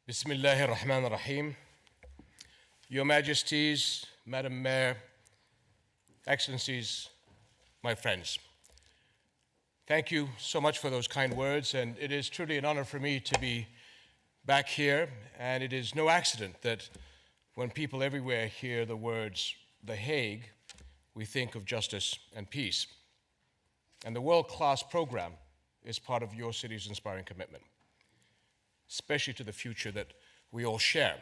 Bismillahir Rahmanir Rahim. Your Majesties, Madam Mayor, Excellencies, my friends. Thank you so much for those kind words, and it is truly an honor for me to be back here, and it is no accident that when people everywhere hear the words The Hague, we think of justice and peace. And the world-class program is part of your city's inspiring commitment, especially to the future that we all share.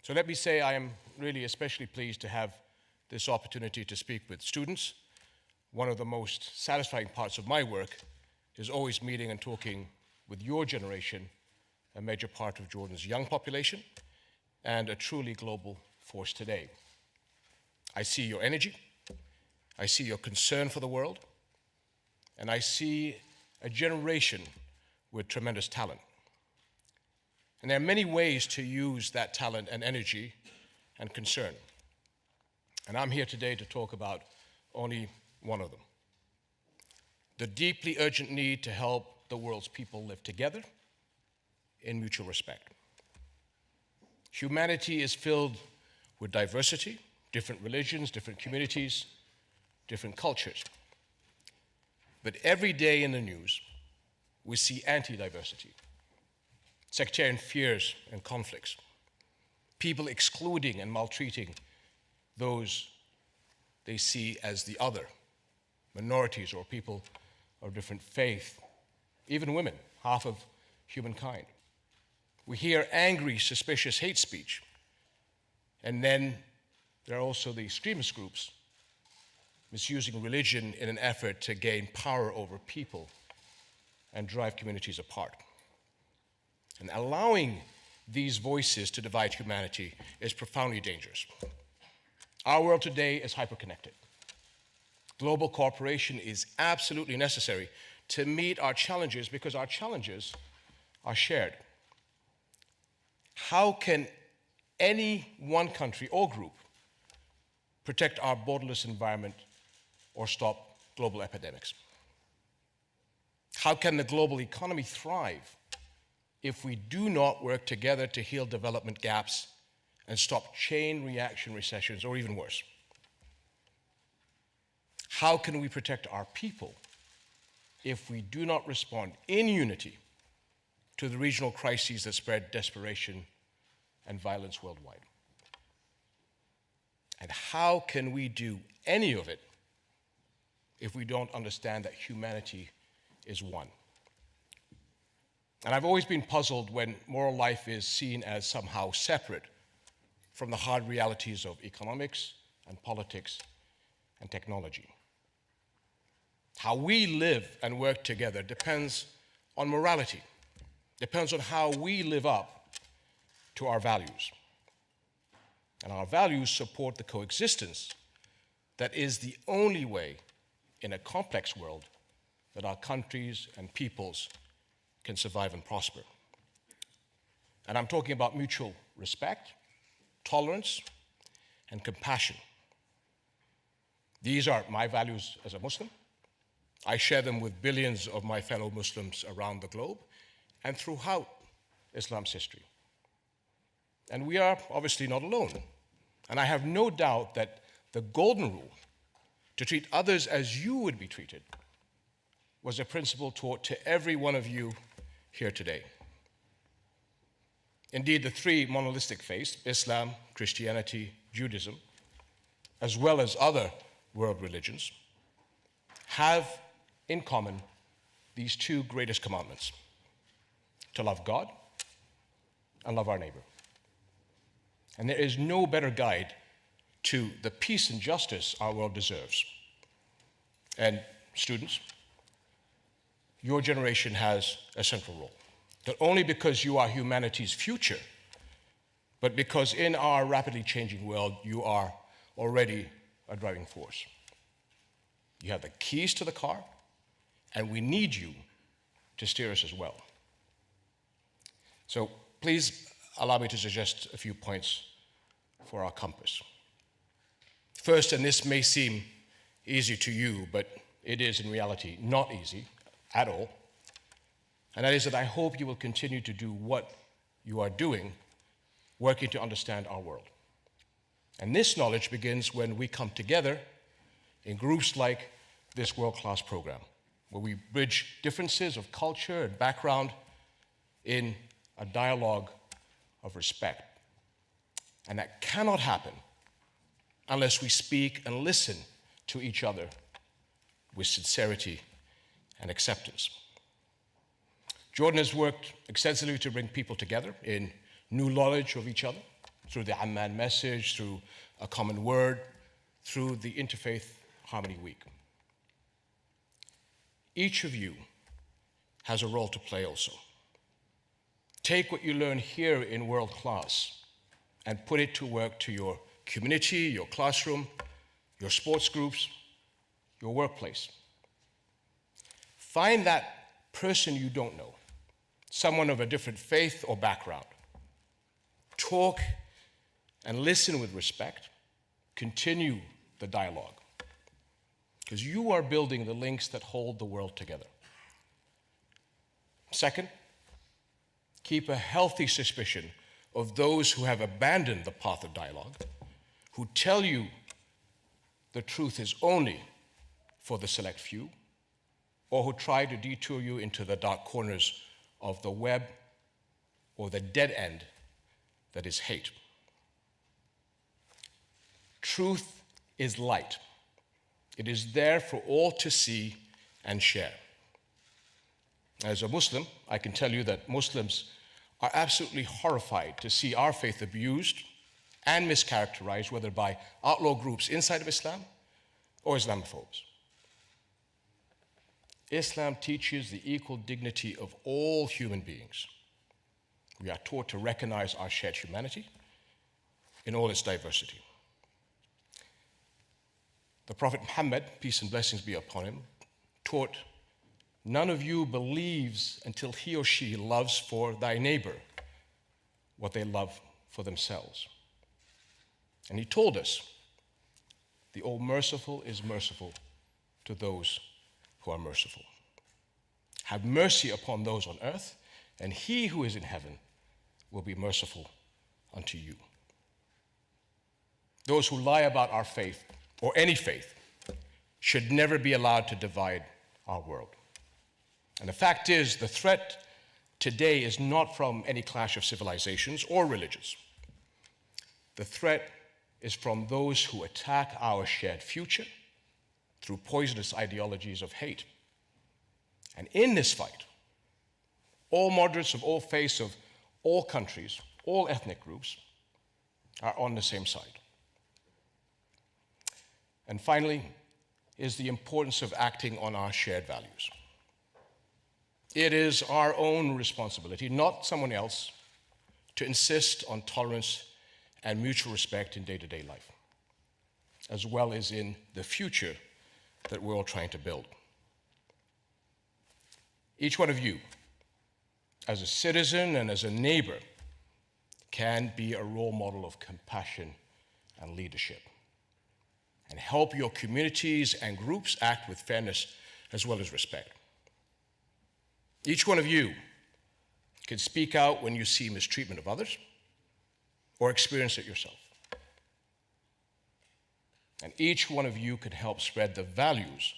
So let me say I am really especially pleased to have this opportunity to speak with students. One of the most satisfying parts of my work is always meeting and talking with your generation, a major part of Jordan's young population, and a truly global force today. I see your energy, I see your concern for the world, and I see a generation with tremendous talent. And there are many ways to use that talent and energy and concern. And I'm here today to talk about only one of them: the deeply urgent need to help the world's people live together in mutual respect. Humanity is filled with diversity, different religions, different communities, different cultures. But every day in the news, we see anti-diversity, sectarian fears and conflicts, people excluding and maltreating those they see as the other, minorities or people of different faith, even women, half of humankind. We hear angry, suspicious hate speech, and then there are also the extremist groups misusing religion in an effort to gain power over people and drive communities apart. And allowing these voices to divide humanity is profoundly dangerous. Our world today is hyperconnected. Global cooperation is absolutely necessary to meet our challenges because our challenges are shared. How can any one country or group protect our borderless environment or stop global epidemics? How can the global economy thrive if we do not work together to heal development gaps and stop chain reaction recessions, or even worse? How can we protect our people if we do not respond in unity to the regional crises that spread desperation and violence worldwide? And how can we do any of it if we don't understand that humanity is one? And I've always been puzzled when moral life is seen as somehow separate from the hard realities of economics and politics and technology. How we live and work together depends on morality, depends on how we live up to our values. And our values support the coexistence that is the only way in a complex world that our countries and peoples can survive and prosper. And I'm talking about mutual respect, tolerance, and compassion. These are my values as a Muslim. I share them with billions of my fellow Muslims around the globe and throughout Islam's history. And we are obviously not alone. And I have no doubt that the golden rule, to treat others as you would be treated, was a principle taught to every one of you here today. Indeed, the three monolithic faiths, Islam, Christianity, Judaism, as well as other world religions, have in common these two greatest commandments: to love God and love our neighbor. And there is no better guide to the peace and justice our world deserves. And students, your generation has a central role, not only because you are humanity's future, but because in our rapidly changing world, you are already a driving force. You have the keys to the car, and we need you to steer us as well. So please allow me to suggest a few points for our compass. First, and this may seem easy to you, but it is in reality not easy at all, and that is that I hope you will continue to do what you are doing working to understand our world. And this knowledge begins when we come together in groups like this world-class program, where we bridge differences of culture and background in a dialogue of respect. And that cannot happen unless we speak and listen to each other with sincerity and acceptance. Jordan has worked extensively to bring people together in new knowledge of each other, through the Amman message, through a common word, through the Interfaith Harmony Week. Each of you has a role to play also. Take what you learn here in World Class and put it to work to your community, your classroom, your sports groups, your workplace. Find that person you don't know, someone of a different faith or background. Talk and listen with respect. Continue the dialogue, because you are building the links that hold the world together. Second, keep a healthy suspicion of those who have abandoned the path of dialogue, who tell you the truth is only for the select few, or who try to detour you into the dark corners of the web or the dead end that is hate. Truth is light. It is there for all to see and share. As a Muslim, I can tell you that Muslims are absolutely horrified to see our faith abused and mischaracterized, whether by outlaw groups inside of Islam or Islamophobes. Islam teaches the equal dignity of all human beings. We are taught to recognize our shared humanity in all its diversity. The Prophet Muhammad, peace and blessings be upon him, taught, "None of you believes until he or she loves for thy neighbor what they love for themselves." And he told us, "The All-Merciful is merciful to those who are merciful. Have mercy upon those on earth, and he who is in heaven will be merciful unto you." Those who lie about our faith, or any faith, should never be allowed to divide our world. And the fact is, the threat today is not from any clash of civilizations or religions. The threat is from those who attack our shared future through poisonous ideologies of hate. And in this fight, all moderates of all faiths, of all countries, all ethnic groups are on the same side. And finally, is the importance of acting on our shared values. It is our own responsibility, not someone else, to insist on tolerance and mutual respect in day-to-day life, as well as in the future that we're all trying to build. Each one of you, as a citizen and as a neighbor, can be a role model of compassion and leadership, and help your communities and groups act with fairness as well as respect. Each one of you can speak out when you see mistreatment of others or experience it yourself. And each one of you can help spread the values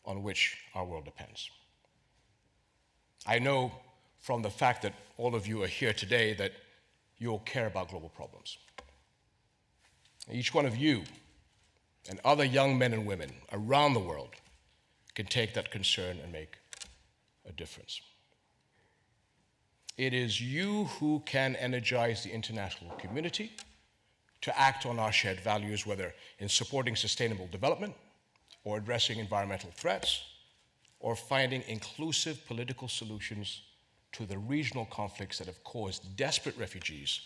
on which our world depends. I know from the fact that all of you are here today that you all care about global problems. Each one of you and other young men and women around the world can take that concern and make a difference. It is you who can energize the international community to act on our shared values, whether in supporting sustainable development or addressing environmental threats or finding inclusive political solutions to the regional conflicts that have caused desperate refugees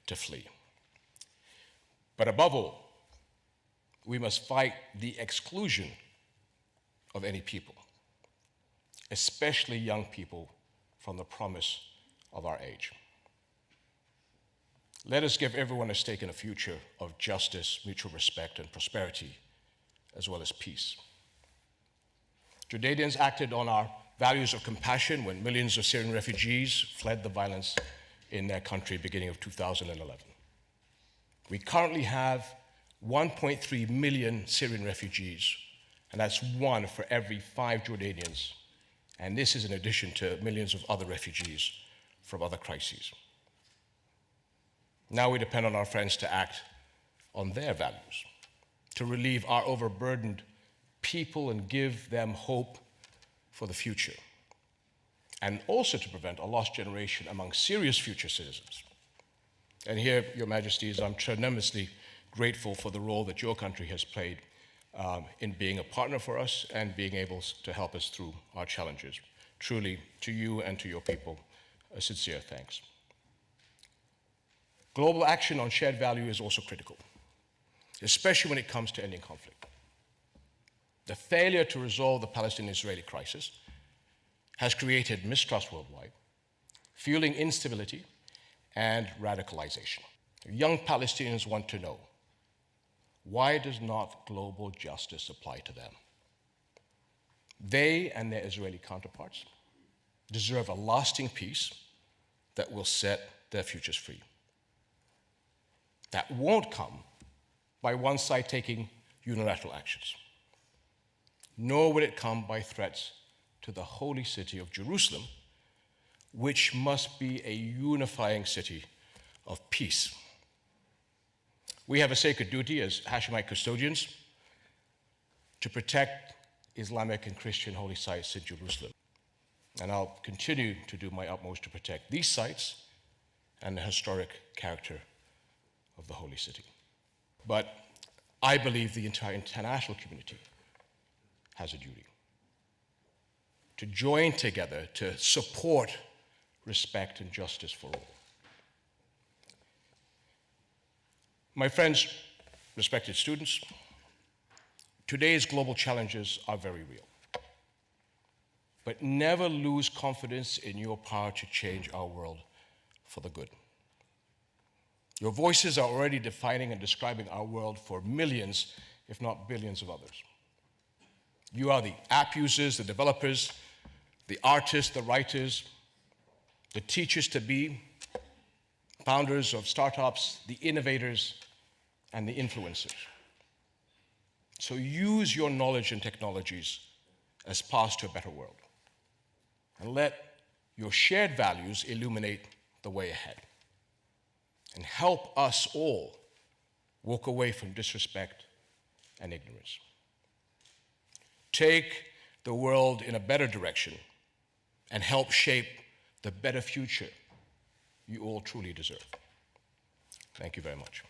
to flee. But above all, we must fight the exclusion of any people, especially young people, from the promise of our age. Let us give everyone a stake in a future of justice, mutual respect, and prosperity, as well as peace. Jordanians acted on our values of compassion when millions of Syrian refugees fled the violence in their country beginning of 2011. We currently have 1.3 million Syrian refugees, and that's 1 for every 5 Jordanians. And this is in addition to millions of other refugees from other crises. Now we depend on our friends to act on their values, to relieve our overburdened people and give them hope for the future, and also to prevent a lost generation among Syria's future citizens. And here, Your Majesties, I'm tremendously grateful for the role that your country has played in being a partner for us and being able to help us through our challenges. Truly, to you and to your people, a sincere thanks. Global action on shared value is also critical, especially when it comes to ending conflict. The failure to resolve the Palestinian-Israeli crisis has created mistrust worldwide, fueling instability and radicalization. Young Palestinians want to know, why does not global justice apply to them? They and their Israeli counterparts deserve a lasting peace that will set their futures free. That won't come by one side taking unilateral actions, nor will it come by threats to the holy city of Jerusalem, which must be a unifying city of peace. We have a sacred duty as Hashemite custodians to protect Islamic and Christian holy sites in Jerusalem. And I'll continue to do my utmost to protect these sites and the historic character of the holy city. But I believe the entire international community has a duty to join together to support respect and justice for all. My friends, respected students, today's global challenges are very real. But never lose confidence in your power to change our world for the good. Your voices are already defining and describing our world for millions, if not billions of others. You are the app users, the developers, the artists, the writers, the teachers to be, founders of startups, the innovators, and the influencers. So use your knowledge and technologies as paths to a better world. And let your shared values illuminate the way ahead. And help us all walk away from disrespect and ignorance. Take the world in a better direction and help shape the better future you all truly deserve. Thank you very much.